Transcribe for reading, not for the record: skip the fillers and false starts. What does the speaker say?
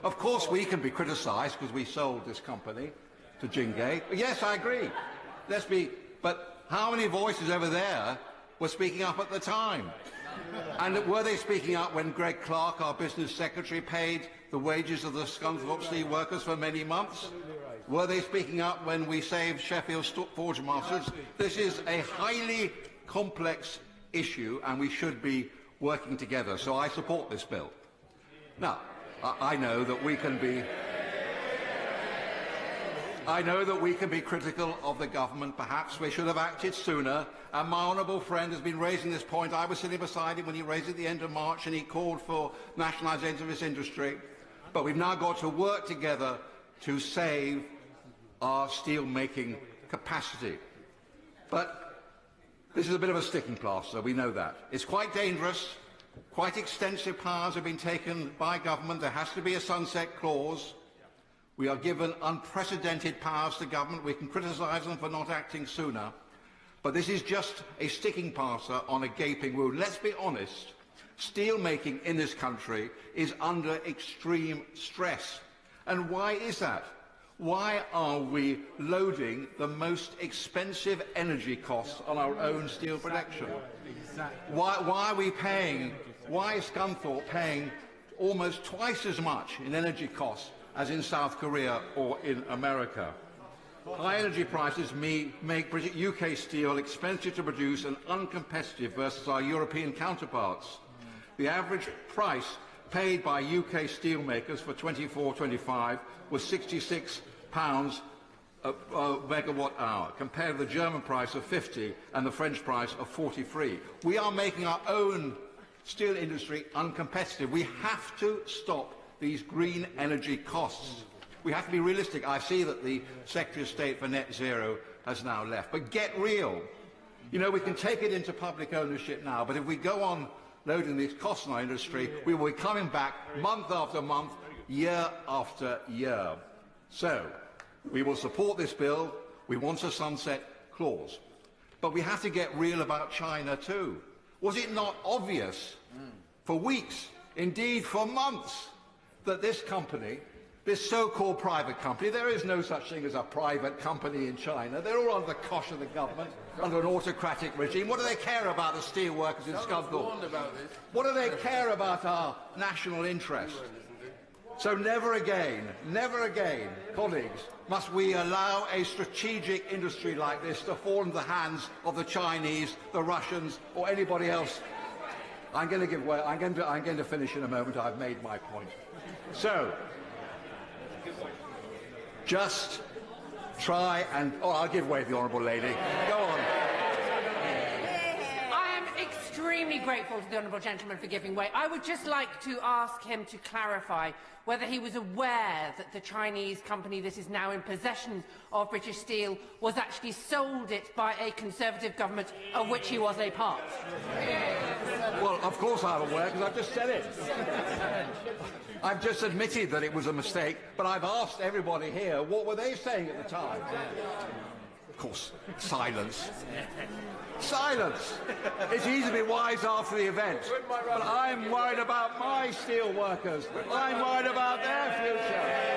Of course we can be criticised because we sold this company to Jingye. Yes, I agree. But how many voices over there were speaking up at the time? And were they speaking up when Greg Clark, our business secretary, paid the wages of the Scunthorpe steel workers for many months? Were they speaking up when we saved Sheffield Forge Masters? This is a highly complex issue and we should be working together. So I support this bill. Now, I know that we can be critical of the government. Perhaps we should have acted sooner. And my honourable friend has been raising this point. I was sitting beside him when he raised it at the end of March and he called for nationalisation of this industry. But we've now got to work together to save our steel-making capacity. But this is a bit of a sticking plaster, we know that. It's quite dangerous. Quite extensive powers have been taken by government. There has to be a sunset clause. We are given unprecedented powers to government. We can criticise them for not acting sooner. But this is just a sticking plaster on a gaping wound. Let's be honest. Steel making in this country is under extreme stress. And why is that? Why are we loading the most expensive energy costs on our own steel production? Why is Scunthorpe paying almost twice as much in energy costs as in South Korea or in America? High energy prices make UK steel expensive to produce and uncompetitive versus our European counterparts. The average price paid by UK steelmakers for 24-25 was £66 a megawatt hour, compared with the German price of 50 and the French price of 43. We are making our own steel industry uncompetitive. We have to stop these green energy costs. We have to be realistic. I see that the Secretary of State for Net Zero has now left. But get real. You know, we can take it into public ownership now, but if we go on loading these costs in our industry, we will be coming back month after month, year after year. So, we will support this bill. We want a sunset clause. But we have to get real about China too. Was it not obvious for weeks, indeed for months, that this company, this so-called private company, there is no such thing as a private company in China. They're all under the cosh of the government, under an autocratic regime. What do they care about the steel workers in Scunthorpe? What do they care about our national interest? So never again, colleagues, must we allow a strategic industry like this to fall into the hands of the Chinese, the Russians, or anybody else. I'm going to give way. I'm going to finish in a moment. I've made my point. So, just try and... Oh, I'll give way to the honourable lady. Go on. I am extremely grateful to the honourable gentleman for giving way. I would just like to ask him to clarify whether he was aware that the Chinese company that is now in possession of British Steel was actually sold it by a Conservative government of which he was a part. Well, of course I'm aware, because I've just said it. I've just admitted that it was a mistake, but I've asked everybody here, what were they saying at the time? Of course, silence. Silence! It's easy to be wise after the event, but I'm worried about my steel workers. I'm worried about their future.